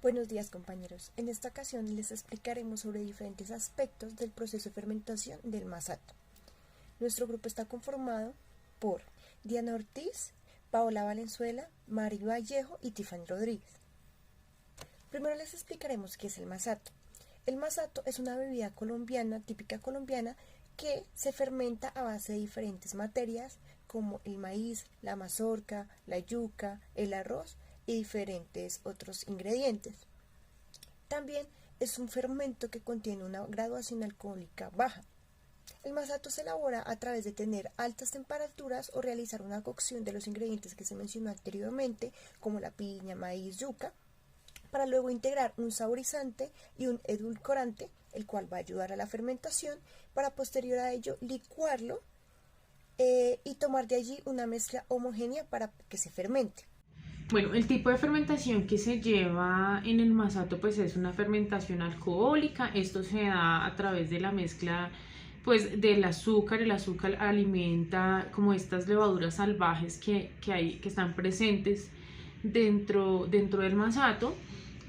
Buenos días, compañeros. En esta ocasión les explicaremos sobre diferentes aspectos del proceso de fermentación del masato. Nuestro grupo está conformado por Diana Ortiz, Paola Valenzuela, Mari Vallejo y Tiffany Rodríguez. Primero les explicaremos qué es el masato. El masato es una bebida colombiana, típica colombiana, que se fermenta a base de diferentes materias como el maíz, la mazorca, la yuca, el arroz y diferentes otros ingredientes. También es un fermento que contiene una graduación alcohólica baja. El masato se elabora a través de tener altas temperaturas o realizar una cocción de los ingredientes que se mencionó anteriormente, como la piña, maíz, yuca, para luego integrar un saborizante y un edulcorante, el cual va a ayudar a la fermentación, para posterior a ello licuarlo y tomar de allí una mezcla homogénea para que se fermente. Bueno, el tipo de fermentación que se lleva en el masato pues es una fermentación alcohólica. Esto se da a través de la mezcla pues del azúcar. El azúcar alimenta como estas levaduras salvajes que están presentes dentro del masato.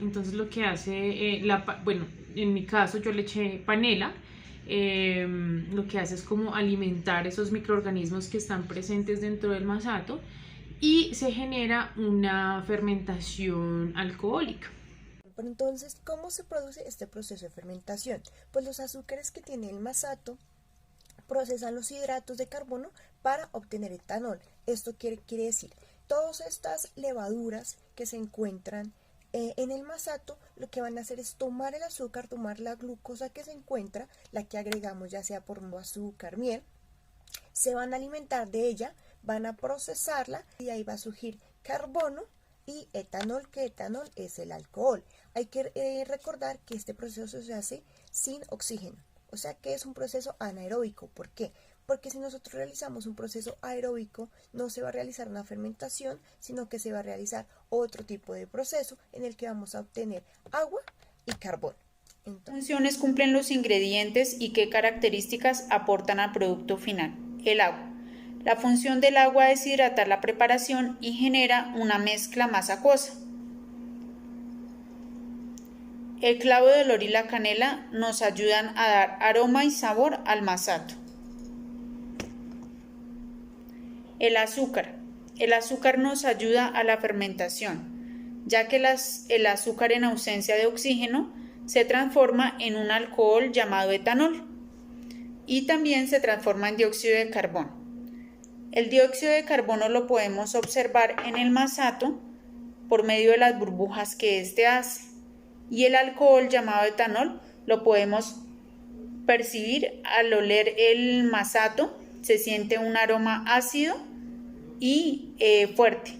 Entonces lo que hace, bueno, en mi caso yo le eché panela. Lo que hace es como alimentar esos microorganismos que están presentes dentro del masato y se genera una fermentación alcohólica. Pero entonces, ¿cómo se produce este proceso de fermentación? Pues los azúcares que tiene el masato procesan los hidratos de carbono para obtener etanol. Esto quiere decir, todas estas levaduras que se encuentran en el masato, lo que van a hacer es tomar el azúcar, tomar la glucosa que se encuentra, la que agregamos ya sea por azúcar, miel, se van a alimentar de ella, van a procesarla y de ahí va a surgir carbono y etanol, que etanol es el alcohol. Hay que recordar que este proceso se hace sin oxígeno, o sea que es un proceso anaeróbico. ¿Por qué? Porque si nosotros realizamos un proceso aeróbico, no se va a realizar una fermentación, sino que se va a realizar otro tipo de proceso en el que vamos a obtener agua y carbón. ¿Qué funciones cumplen los ingredientes y qué características aportan al producto final? El agua. La función del agua es hidratar la preparación y genera una mezcla más acuosa. El clavo de olor y la canela nos ayudan a dar aroma y sabor al masato. El azúcar. El azúcar nos ayuda a la fermentación, ya que el azúcar en ausencia de oxígeno se transforma en un alcohol llamado etanol y también se transforma en dióxido de carbono. El dióxido de carbono lo podemos observar en el masato por medio de las burbujas que éste hace, y el alcohol llamado etanol lo podemos percibir al oler el masato. Se siente un aroma ácido y fuerte.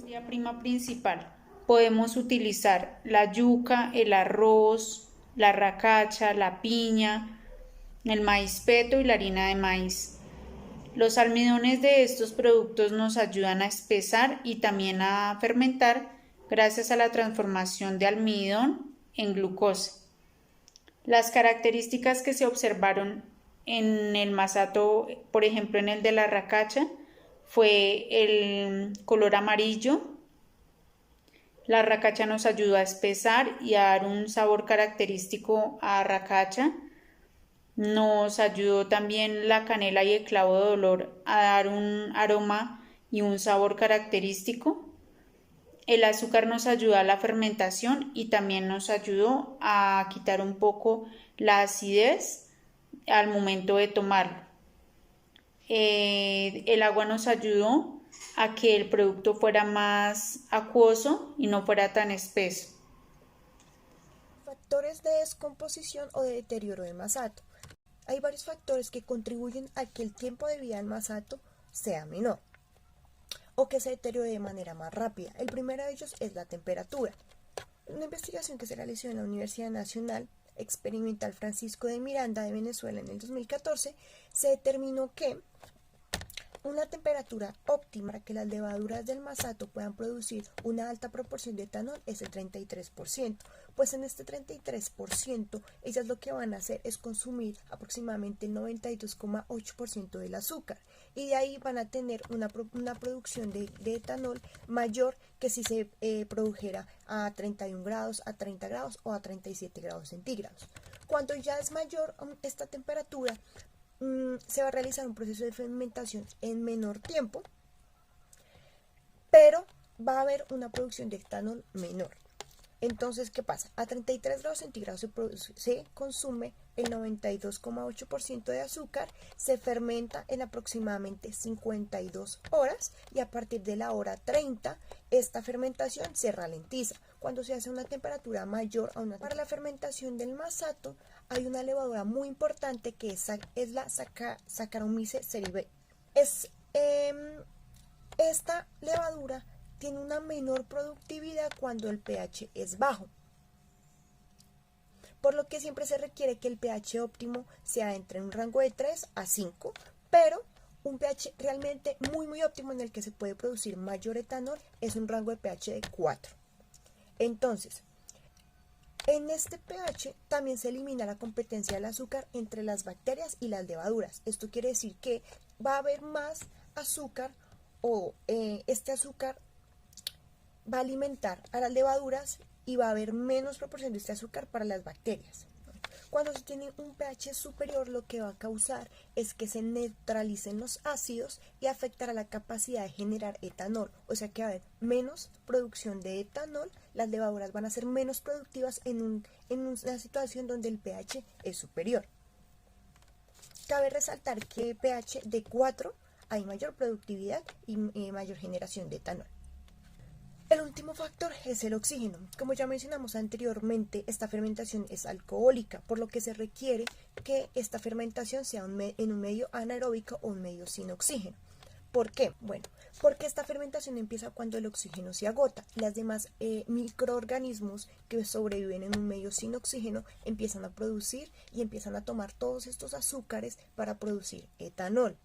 La prima principal. Podemos utilizar la yuca, el arroz, la racacha, la piña, el maíz peto y la harina de maíz. Los almidones de estos productos nos ayudan a espesar y también a fermentar gracias a la transformación de almidón en glucosa. Las características que se observaron en el masato, por ejemplo en el de la racacha, fue el color amarillo. La racacha nos ayudó a espesar y a dar un sabor característico a racacha. Nos ayudó también la canela y el clavo de olor a dar un aroma y un sabor característico. El azúcar nos ayudó a la fermentación y también nos ayudó a quitar un poco la acidez al momento de tomarlo. El agua nos ayudó a que el producto fuera más acuoso y no fuera tan espeso. Factores de descomposición o de deterioro del masato. Hay varios factores que contribuyen a que el tiempo de vida del masato sea menor o que se deteriore de manera más rápida. El primero de ellos es la temperatura. Una investigación que se realizó en la Universidad Nacional Experimental Francisco de Miranda de Venezuela en el 2014 se determinó que Una temperatura óptima para que las levaduras del masato puedan producir una alta proporción de etanol es el 33%, pues en este 33% ellas lo que van a hacer es consumir aproximadamente el 92,8% del azúcar, y de ahí van a tener una producción de etanol mayor que si se produjera a 31 grados, a 30 grados o a 37 grados centígrados. Cuando ya es mayor esta temperatura, se va a realizar un proceso de fermentación en menor tiempo, pero va a haber una producción de etanol menor. Entonces, ¿qué pasa? A 33 grados centígrados se consume el 92,8% de azúcar, se fermenta en aproximadamente 52 horas y a partir de la hora 30 esta fermentación se ralentiza. Cuando se hace una temperatura mayor a una... Para la fermentación del masato hay una levadura muy importante que es la Saccharomyces cerevisiae. Esta levadura tiene una menor productividad cuando el pH es bajo, por lo que siempre se requiere que el pH óptimo sea entre un rango de 3 a 5, pero un pH realmente muy óptimo en el que se puede producir mayor etanol es un rango de pH de 4. Entonces, en este pH también se elimina la competencia del azúcar entre las bacterias y las levaduras. Esto quiere decir que va a haber más azúcar o este azúcar va a alimentar a las levaduras y va a haber menos proporción de este azúcar para las bacterias. Cuando se tiene un pH superior, lo que va a causar es que se neutralicen los ácidos y afectará la capacidad de generar etanol, o sea que va a haber menos producción de etanol, las levaduras van a ser menos productivas en una situación donde el pH es superior. Cabe resaltar que pH de 4 hay mayor productividad y mayor generación de etanol. El último factor es el oxígeno. Como ya mencionamos anteriormente, esta fermentación es alcohólica, por lo que se requiere que esta fermentación sea en un medio anaeróbico o un medio sin oxígeno. ¿Por qué? Bueno, porque esta fermentación empieza cuando el oxígeno se agota. Las demás microorganismos que sobreviven en un medio sin oxígeno empiezan a producir y empiezan a tomar todos estos azúcares para producir etanol.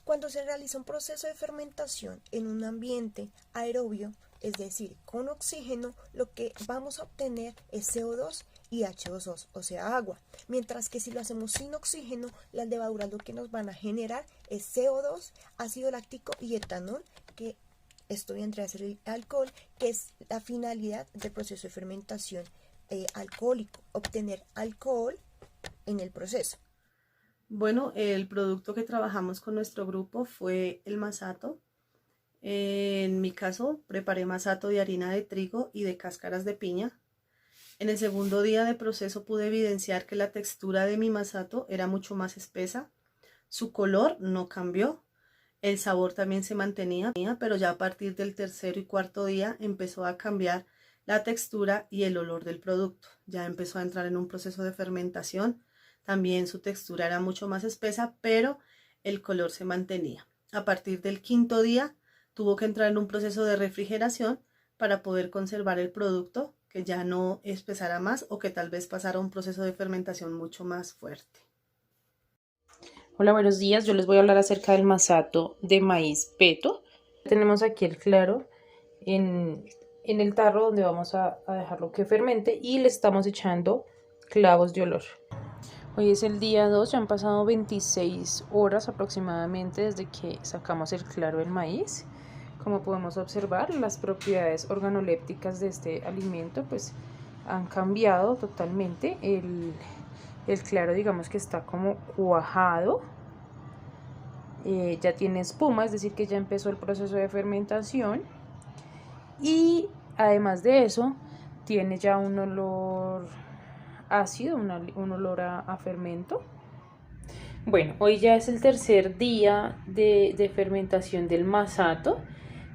Cuando se realiza un proceso de fermentación en un ambiente aerobio, es decir, con oxígeno, lo que vamos a obtener es CO2 y H2O, o sea, agua. Mientras que si lo hacemos sin oxígeno, las levaduras lo que nos van a generar es CO2, ácido láctico y etanol, que esto vendría a ser el alcohol, que es la finalidad del proceso de fermentación alcohólico, obtener alcohol en el proceso. Bueno, el producto que trabajamos con nuestro grupo fue el masato. En mi caso, preparé masato de harina de trigo y de cáscaras de piña. En el segundo día de proceso pude evidenciar que la textura de mi masato era mucho más espesa. Su color no cambió, el sabor también se mantenía, pero ya a partir del tercero y cuarto día empezó a cambiar la textura y el olor del producto. Ya empezó a entrar en un proceso de fermentación. También su textura era mucho más espesa, pero el color se mantenía. A partir del quinto día tuvo que entrar en un proceso de refrigeración para poder conservar el producto, que ya no espesara más o que tal vez pasara un proceso de fermentación mucho más fuerte. Hola, buenos días. Yo les voy a hablar acerca del masato de maíz peto. Tenemos aquí el claro en el tarro donde vamos a dejarlo que fermente y le estamos echando clavos de olor. Hoy es el día 2, ya han pasado 26 horas aproximadamente desde que sacamos el claro del maíz. Como podemos observar, las propiedades organolépticas de este alimento pues han cambiado totalmente. El claro, digamos que está como cuajado, ya tiene espuma, es decir que ya empezó el proceso de fermentación, y además de eso tiene ya un olor ácido, un olor a fermento. Bueno, hoy ya es el tercer día de fermentación del masato.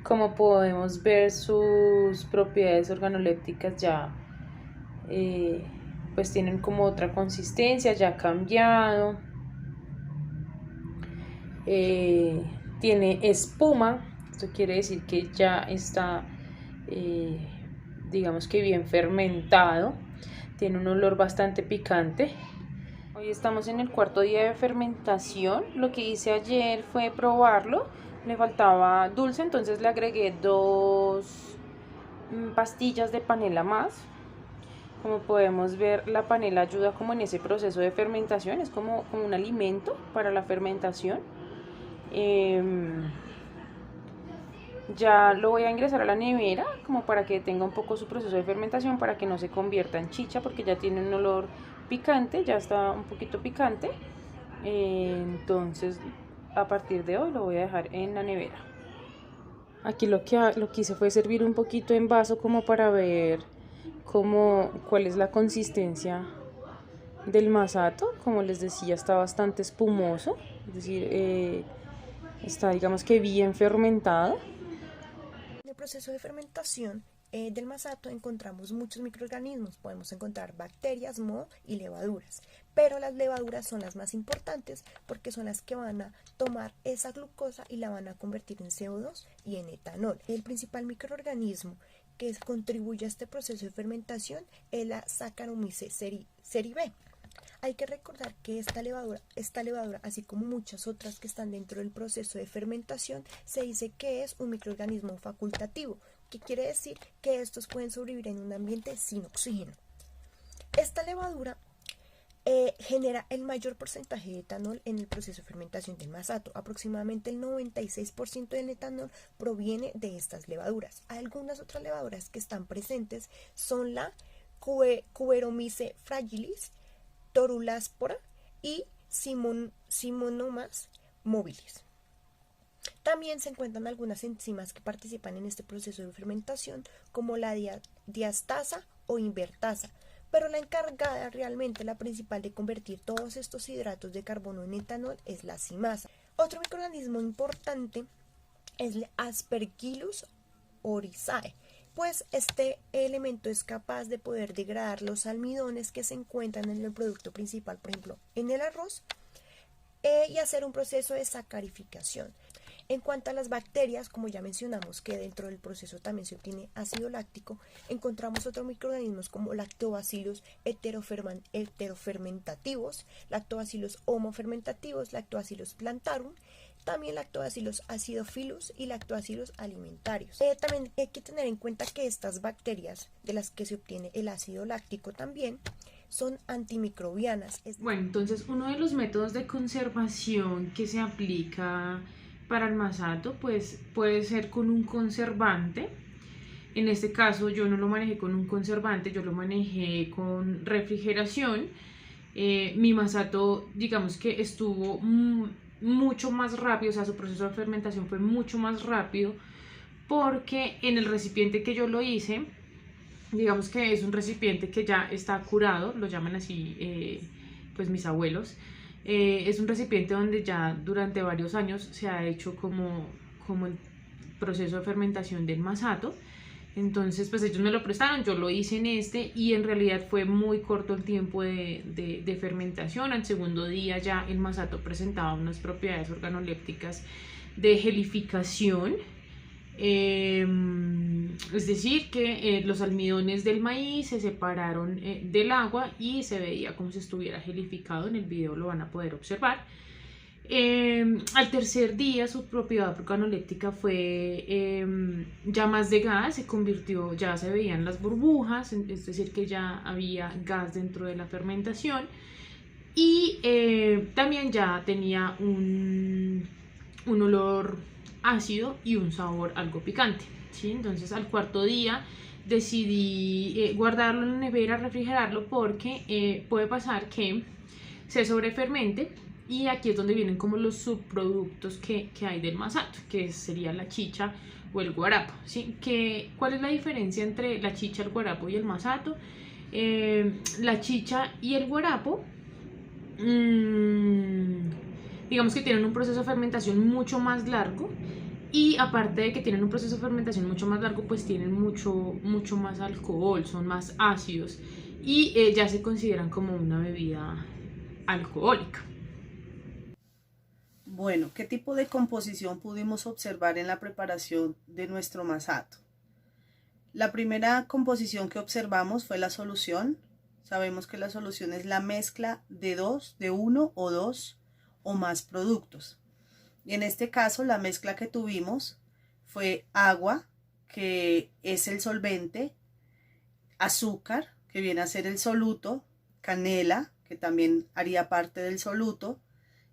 Como podemos ver, sus propiedades organolépticas ya pues tienen como otra consistencia, ya ha cambiado, tiene espuma. Esto quiere decir que ya está digamos que bien fermentado, tiene un olor bastante picante. Hoy estamos en el cuarto día de fermentación. Lo que hice ayer fue probarlo. Le faltaba dulce, entonces le agregué 2 pastillas de panela más. Como podemos ver, la panela ayuda como en ese proceso de fermentación, es como un alimento para la fermentación. Ya lo voy a ingresar a la nevera como para que tenga un poco su proceso de fermentación, para que no se convierta en chicha, porque ya tiene un olor picante, ya está un poquito picante. Entonces a partir de hoy lo voy a dejar en la nevera. Aquí lo que hice fue servir un poquito en vaso como para ver cuál es la consistencia del masato. Como les decía, está bastante espumoso, es decir, está, digamos que, bien fermentado. En el proceso de fermentación del masato encontramos muchos microorganismos. Podemos encontrar bacterias, moho y levaduras, pero las levaduras son las más importantes porque son las que van a tomar esa glucosa y la van a convertir en CO2 y en etanol. El principal microorganismo que contribuye a este proceso de fermentación es la Saccharomyces cerevisiae. Hay que recordar que esta levadura, así como muchas otras que están dentro del proceso de fermentación, se dice que es un microorganismo facultativo, que quiere decir que estos pueden sobrevivir en un ambiente sin oxígeno. Esta levadura genera el mayor porcentaje de etanol en el proceso de fermentación del masato. Aproximadamente el 96% del etanol proviene de estas levaduras. Algunas otras levaduras que están presentes son la Cuberomyces fragilis, Torulaspora y Simonomas mobilis. También se encuentran algunas enzimas que participan en este proceso de fermentación, como la diastasa o invertasa, pero la encargada realmente, la principal de convertir todos estos hidratos de carbono en etanol, es la zimasa. Otro microorganismo importante es el Aspergillus oryzae, pues este elemento es capaz de poder degradar los almidones que se encuentran en el producto principal, por ejemplo en el arroz, y hacer un proceso de sacarificación. En cuanto a las bacterias, como ya mencionamos que dentro del proceso también se obtiene ácido láctico, encontramos otros microorganismos como lactobacillus heterofermentativos, lactobacillus homofermentativos, lactobacillus plantarum, también lactobacillus acidophilus y lactobacillus alimentarios. También hay que tener en cuenta que estas bacterias de las que se obtiene el ácido láctico también son antimicrobianas. Bueno, entonces uno de los métodos de conservación que se aplica para el masato pues puede ser con un conservante. En este caso yo no lo manejé con un conservante, yo lo manejé con refrigeración. Mi masato, digamos que estuvo mucho más rápido, o sea, su proceso de fermentación fue mucho más rápido, porque en el recipiente que yo lo hice, digamos que es un recipiente que ya está curado, lo llaman así pues mis abuelos. Es un recipiente donde ya durante varios años se ha hecho como el proceso de fermentación del masato. Entonces pues ellos me lo prestaron, yo lo hice en este y en realidad fue muy corto el tiempo de fermentación. Al segundo día ya el masato presentaba unas propiedades organolépticas de gelificación. Es decir que los almidones del maíz se separaron del agua y se veía como si estuviera gelificado. En el video lo van a poder observar. Al tercer día su propiedad organoléptica fue ya más de gas, se convirtió, ya se veían las burbujas, es decir que ya había gas dentro de la fermentación, y también ya tenía un olor ácido y un sabor algo picante, ¿sí? Entonces al cuarto día decidí guardarlo en la nevera, refrigerarlo, porque puede pasar que se sobrefermente, y aquí es donde vienen como los subproductos que hay del masato, que sería la chicha o el guarapo, ¿sí? ¿Cuál es la diferencia entre la chicha, el guarapo y el masato? La chicha y el guarapo, digamos que tienen un proceso de fermentación mucho más largo, y aparte de que tienen un proceso de fermentación mucho más largo, pues tienen mucho más alcohol, son más ácidos y ya se consideran como una bebida alcohólica. Bueno, ¿qué tipo de composición pudimos observar en la preparación de nuestro masato? La primera composición que observamos fue la solución. sabemos que la solución es la mezcla de uno o dos o más productos. Y en este caso la mezcla que tuvimos fue agua, que es el solvente, azúcar, que viene a ser el soluto, canela, que también haría parte del soluto,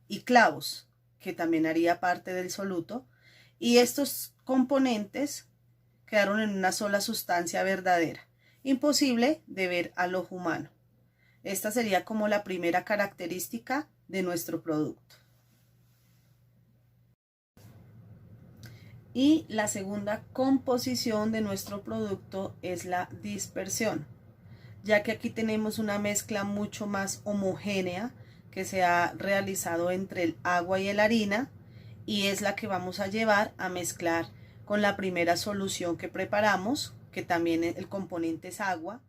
y clavos, que también haría parte del soluto. Y estos componentes quedaron en una sola sustancia verdadera, imposible de ver al ojo humano. Esta sería como la primera característica de nuestro producto. Y la segunda composición de nuestro producto es la dispersión, ya que aquí tenemos una mezcla mucho más homogénea que se ha realizado entre el agua y la harina, y es la que vamos a llevar a mezclar con la primera solución que preparamos, que también el componente es agua,